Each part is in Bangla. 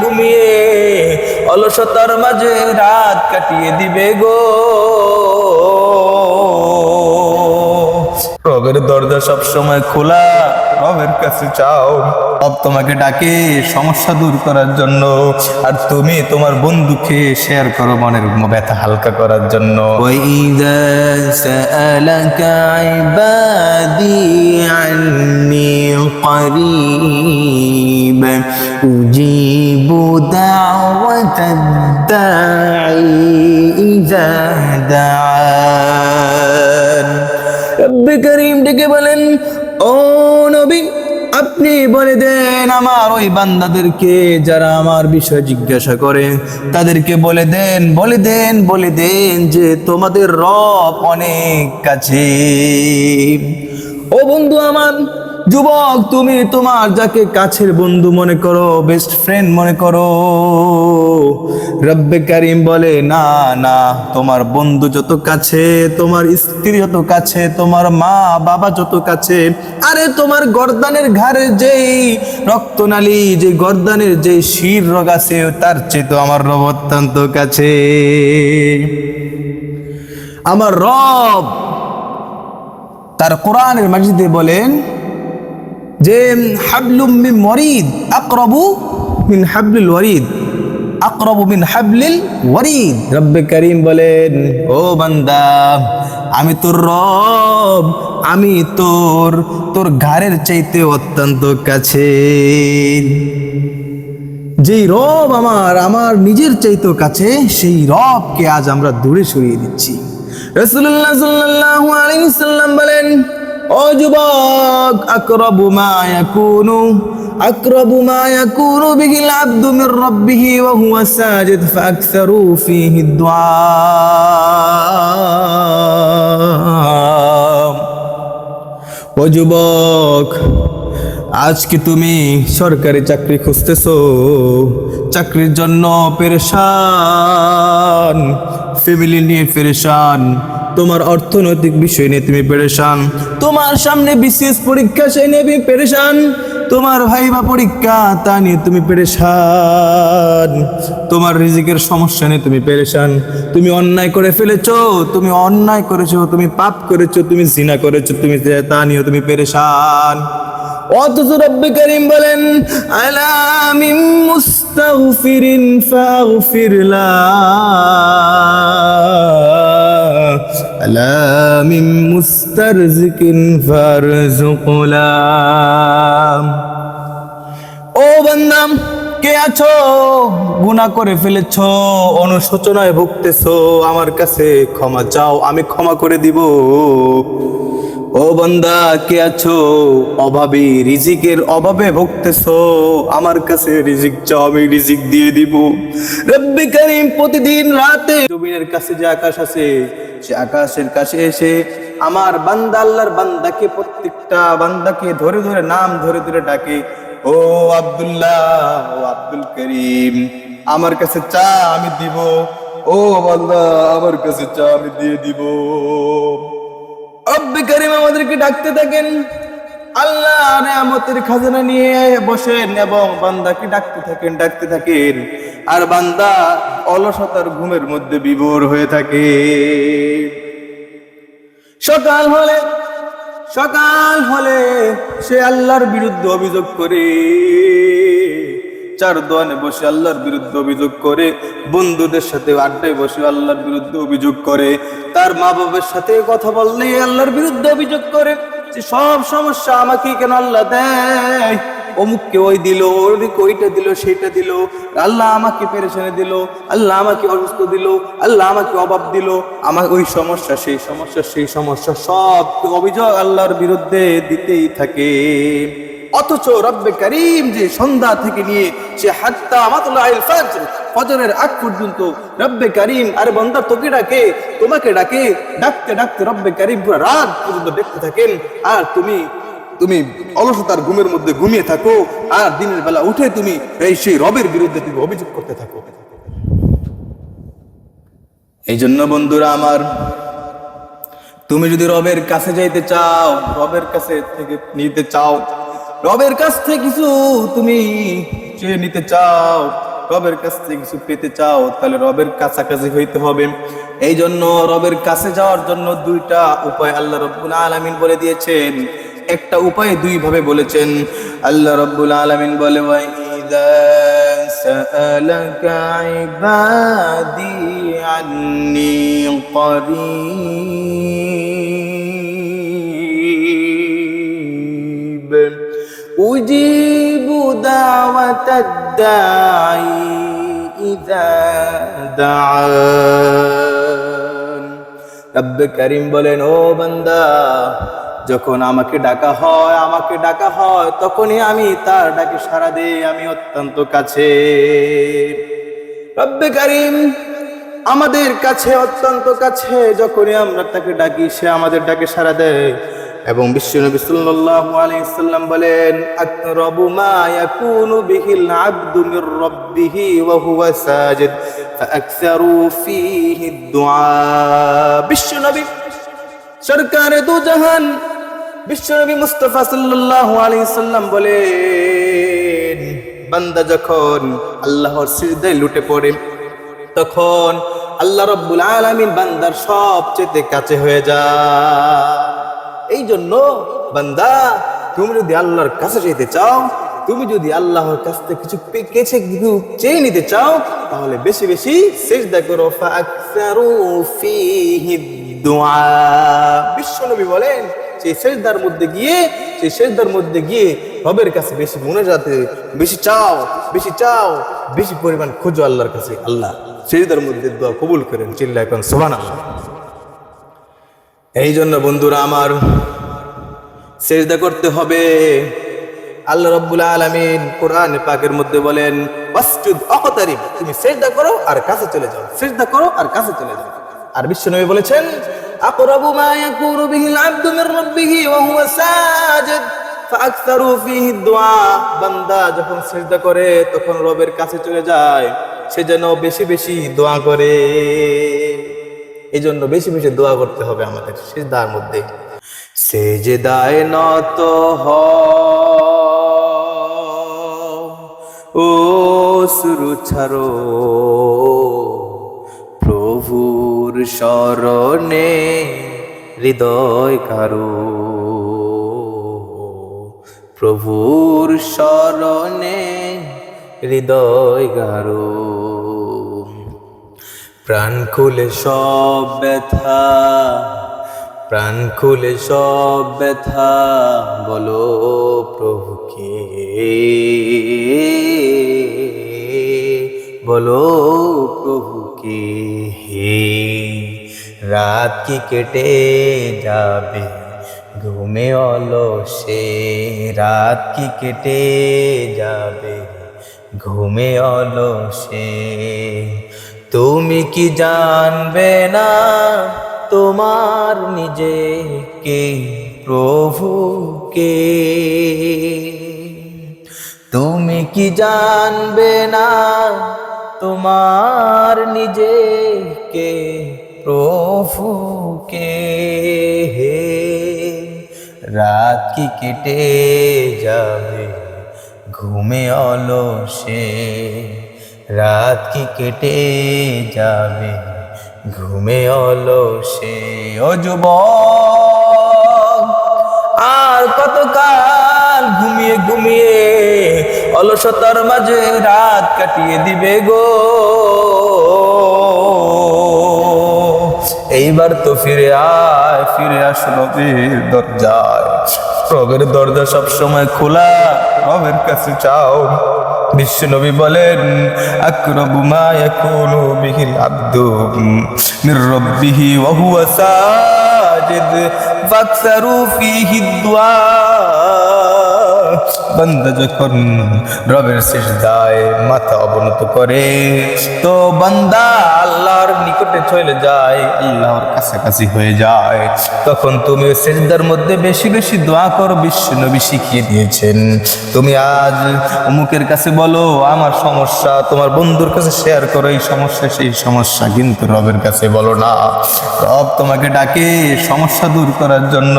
ঘুমিয়ে অলসতার মাঝে রাত কাটিয়ে দিবে গো। রবের দরজা সব সময় খোলা, রবের কাছে চাও। রব তোমাকে ডাকে সমস্যা দূর করার জন্য, আর তুমি তোমার বন্ধুকে শেয়ার করো মনের ব্যথা হালকা করার জন্য। ওয়াইযা সাআলাকা ইবাদি আন্নী করিব উজিবু দাওয়াতাদ দাঈ ইযা দাআন। রব্বে করিম ডেকে বলেন, ও নবী, আপনি বলে দেন আমার ওই বান্দাদেরকে যারা আমার বিষয়ে জিজ্ঞাসা করে, তাদেরকে বলে দেন যে তোমাদের রব অনেক কাছে। ও বন্ধু আমার, যুবক, তুমি তোমার যাকে কাছের বন্ধু মনে করো, বেস্ট ফ্রেন্ড মনে করো, রব্বে কারিম বলে না না, তোমার বন্ধু যত কাছে, তোমার স্ত্রী যত কাছে, তোমার মা বাবা যত কাছে, আরে তোমার গর্দানের ঘাড়ের যেই রক্তনালী, যে গর্দানের যে শির রোগ আছে, তার চেয়ে তো আমার রব অত্যন্ত কাছে। আমার রব তার কোরআনের মাজিদে বলেন যে হাবলুম মিন ওয়ারিদ আকরাবু মিন হাবলিল ওয়ারিদ, আকরাবু মিন হাবলিল ওয়ারিদ। রব্বে কারীম বলেন, ও বান্দা, আমি তোর রব, আমি তোর ঘাড়ের চাইতে অত্যন্ত কাছে। যেই রব আমার নিজের চাইতে কাছে, সেই রবকে আজ আমরা দূরে সরিয়ে দিচ্ছি। রাসূলুল্লাহ সাল্লাল্লাহু আলাইহি ওয়াসাল্লাম বলেন, ও যুবক, আকরাবু মা ইয়াকুনু বিহিল আবদু মির রাব্বিহি ওয়া হুয়া সাজিদ ফাকসারু ফীহি দুআ। ও যুবক, আজকে তুমি সরকারি চাকরি খুঁজতেছো, চাকরির জন্য পেরেশান, ফ্যামিলি নিয়ে পেরেশান, তোমার অর্থনৈতিক বিষয় নিয়ে তুমি পেরেশান, তোমার সামনে বিশেষ পরীক্ষা সেই নিয়ে তুমি পেরেশান, তোমার ভাইবা পরীক্ষা তা নিয়ে তুমি পেরেশান, তোমার রিজিকের সমস্যা নিয়ে তুমি পেরেশান, তুমি অন্যায় করে ফেলেছো, তুমি অন্যায় করেছো, তুমি পাপ করেছো, তুমি জিনা করেছো, তুমি তা নিয়ে তুমি পেরেশান। অথচ রব্বে কারীম বলেন, আলা মিন মুস্তাগফিরিন ফাগফির লাহ, আলা মিন মুস্তারজিকিন ফারজুক লাহ। ও বান্দা, কে আছো, গুনাহ করে ফেলেছো, অনুশোচনায় ভুগতেছো, আমার কাছে ক্ষমা চাও, আমি ক্ষমা করে দিব। ও বান্দা, কে আছো, অভাবী, রিজিকের অভাবে ভুগতেছো, আমার কাছে রিজিক চাও, আমি রিজিক দিয়ে দিব। রব্বে কারীম প্রতিদিন রাতে জমিনের কাছে যে আকাশ আছে, সে আকাশের কাছে এসে আমার বান্দা, আল্লাহর বান্দাকে, প্রত্যেকটা বান্দাকে ধরে ধরে নাম ধরে ধরে ডাকে, ও আব্দুল্লাহ, ও আব্দুল করিম, আমার কাছে চা, আমি দিব। ও বান্দা, আমার কাছে চা, আমি দিয়ে দিব। রব্বে কারীম আমাদেরকে ডাকতে থাকেন, আল্লাহ নিয়ামতের খাজানা নিয়ে বসেন এবং বান্দাকে ডাকতে থাকেন, আর বান্দা অলসতার ঘুমের মধ্যে বিভোর হয়ে থাকে। সকাল হলে সে আল্লাহর বিরুদ্ধে অভিযোগ করে, চার দোয়ানে বসে আল্লাহর বিরুদ্ধে অভিযোগ করে, বন্ধুদের সাথে আড্ডায় বসে আল্লাহর বিরুদ্ধে অভিযোগ করে, তার মা বাবার সাথে কথা বললে আল্লাহর বিরুদ্ধে অভিযোগ করে যে সব সমস্যা আমাকে কেন আল্লাহ দেয়, অমুককে ওই দিল, ওদিকে ওইটা দিল, সেইটা দিল, আল্লাহ আমাকে পেরেশানি দিল, আল্লাহ আমাকে অসুস্থ দিল, আল্লাহ আমাকে অভাব দিল, আমার ওই সমস্যা সেই সমস্যা সব অভিযোগ আল্লাহর বিরুদ্ধে দিতেই থাকে। অথচ রব্বে কারীম যে সন্ধ্যা থেকে নিয়ে সে হাত্তা মাতলাইল ফজর, ফজরের আগ পর্যন্ত রব্বে কারীম, আরে বান্দা তোকে ডাকে, তোমাকে ডাকে, ডাকতে ডাকতে রব্বে কারীম পুরো রাত পর্যন্ত দেখতে থাকেন, আর তুমি অলসতার ঘুমের মধ্যে ঘুমিয়ে থাকো, আর দিনের বেলা উঠে তুমি সেই রবের বিরুদ্ধে তুমি অভিযোগ করতে থাকো। এই জন্য বন্ধুরা আমার, তুমি যদি রবের কাছে যাইতে চাও, রবের কাছে থেকে নিতে চাও, রবের কাছ থেকে কিছু তুমি চেয়ে নিতে চাও, রবের কাছ থেকে কিছু পেতে চাও, তাহলে রবের কাছাকাছি হইতে হবে। এই জন্য রবের কাছে যাওয়ার জন্য দুইটা উপায় আল্লাহ রাব্বুল আলামিন বলে দিয়েছেন। একটা উপায় দুই ভাবে বলেছেন। আল্লাহ রাব্বুল আলামিন বলে, ওয়া ইযা সাআলাকা ইবাদি আন্নী করিব উজিবু দাওয়াতাদ দাঈ ইযা দাআন। রব্বে কারীম বলেন, ও বান্দা, যখন আমাকে ডাকা হয় তখনই আমি তার ডাকে সাড়া দেই, আমি অত্যন্ত কাছে। রব্বে কারীম আমাদের কাছে, অত্যন্ত কাছে। যখনই আমরা তাকে ডাকি সে আমাদের ডাকে সাড়া দেয়। এবং বিশ্বনবী সাল্লাল্লাহু আলাইহি ওয়াসাল্লাম বলেন, আকরাবু মা ইয়াকুনু বিহিল আবদু মির রাব্বিহি ওয়া হুয়া সাজিদ ফাআকসারু ফীহি দুআ। বিশ্বনবী সরকারে দু জাহান বিশ্বনবী মুস্তাফা সাল্লাল্লাহু আলাইহি ওয়াসাল্লাম বলেন, বান্দা যখন আল্লাহর সিজদায় লুটে পড়ে তখন আল্লাহ রাব্বুল আলামিন বান্দার সবচেয়ে কাছে হয়ে যায়। এই জন্য বান্দা, তুমি যদি আল্লাহর কাছে যেতে চাও, তুমি যদি আল্লাহর কাছ থেকে কিছু চেয়ে নিতে চাও, তাহলে বেশি বেশি সিজদা করো। ফাআকসারু ফীহি দুআ। বিশ্বনবী বলেন, সেই সিজদার মধ্যে গিয়ে রবের কাছে বেশি মুনাজাতে, বেশি চাও, বেশি পরিমাণ খোঁজো আল্লাহর কাছে। আল্লাহ সিজদার মধ্যে দোয়া কবুল করেন। চিল্লায় কোন সুবহানাল্লাহ। এই জন্য বন্ধুরা আমার, সিজদা করতে হবে। আল্লাহ রাব্বুল আলামিন কোরআন পাকের মধ্যে বলেন, ওয়াসজুদ ওয়াকতারিব, তুমি সিজদা করো আর কাছে চলে যাও, সিজদা করো আর কাছে চলে যাও। আর বিশ্বনবী বলেছেন, আকরাবু মা ইয়াকুনু বিহিল আবদু মির রাব্বিহি ওয়া হুয়া সাজিদ ফাআকসারু ফীহি দুআ। বান্দা যখন সিজদা করে তখন রবের কাছে চলে যায়, সে যেন বেশি বেশি দোয়া করে। এই জন্য বেশি বেশি দোয়া করতে হবে আমাদের সিজদার মধ্যে। সিজদায় নত হও, অশ্রু ছাড়ো, প্রভুর শরণে হৃদয় কারো, প্রভুর শরণে হৃদয় গারো। প্রাণ খুলে সব ব্যথা বলো প্রভুকে, বলো প্রভুকে। হে রাত কি কেটে যাবে ঘুমে অলসে, রাত কি কেটে যাবে ঘুমে অলসে। তুমি কি জানবে না তোমার নিজেকে প্রভুকে? তুমি কি জানবে না তোমার নিজেকে প্রভুকে? রাত কি কেটে যাবে ঘুমে অলসে, রাত কি কেটে যাবে ঘুমে অলসে। ও যুবক, আর কতকাল ঘুমিয়ে ঘুমিয়ে অলসতার মাঝে রাত কাটিয়ে দিবে গো? এইবার তো ফিরে আয়, ফিরে আস রবের দরজায়। রবের দরজা সবসময় খোলা, রবের কাছে চাও। বিশ্বনবী বলেন, আকরাবু মা ইয়াকুনু বিহিল আবদু মির রাব্বিহি ওয়া হুয়া সাজিদ ফাকসারু ফীহি দুআ। বান্দা যখন রবের সিজদায় মাথা অবনত করে তো বান্দা আল্লাহর নিকটে চলে যায়, আল্লাহর কাছাকাছি হয়ে যায়। তখন তুমি সিজদার মধ্যে বেশি বেশি দোয়া করো। বিশ্বনবী শিখিয়ে দিয়েছেন, তুমি আজ অমুকের কাছে বলো আমার সমস্যা, তোমার বন্ধুর কাছে শেয়ার করো এই সমস্যা সেই সমস্যা, কিন্তু রবের কাছে বলো না। রব তোমাকে ডাকে সমস্যা দূর করার জন্য,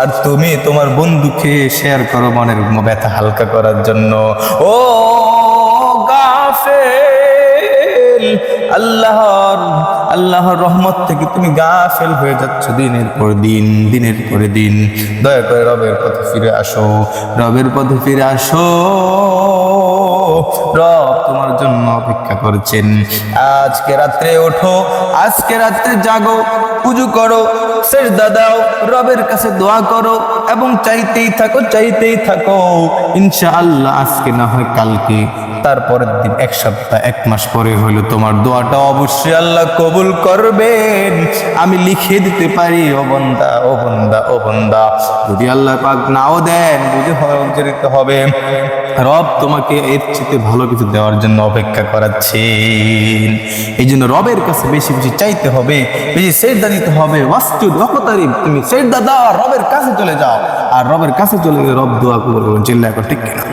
আর তুমি তোমার বন্ধুকে শেয়ার করো মনের ব্যথা হালকা করার জন্য। ও গাফেল, আল্লাহর রহমত থেকে তুমি গাফেল হয়ে যাচ্ছ দিনের পর দিন, দিনের পর দিন। দয়া করে রবের পথে ফিরে আসো, রবের পথে ফিরে আসো। রব তোমার জন্য অপেক্ষা করছেন। আজকে রাত্রে ওঠো, আজকে রাত্রে জাগো, উজু করো, সিজদা দাও, রবের কাছে দোয়া করো এবং চাইতেই থাকো, চাইতেই থাকো। ইনশাআল্লাহ আজকে না হয় কালকে, তারপরের দিন, এক সপ্তাহ, এক মাস পরে হলো তোমার দোয়াটা অবশ্যই আল্লাহ কবুল করবেন। আমি লিখে দিতে পারি, ও বান্দা, ও বান্দা, ও বান্দা। যদি আল্লাহ পাক নাও দেন, বুঝে দিতে হবে রব তোমাকে এর চেয়ে ভালো কিছু দেওয়ার জন্য অপেক্ষা করাচ্ছেন। এই জন্য রবের কাছে বেশি বেশি চাইতে হবে, বেশি সিজদা দিতে হবে। ওয়াসজুদ ওয়াকতারিব, তুমি সিজদা দাও, রবের কাছে চলে যাও, আর রবের কাছে চলে গেলে রব দোয়া কবুল করবেন। চিল্লায় ঠিক কিনা?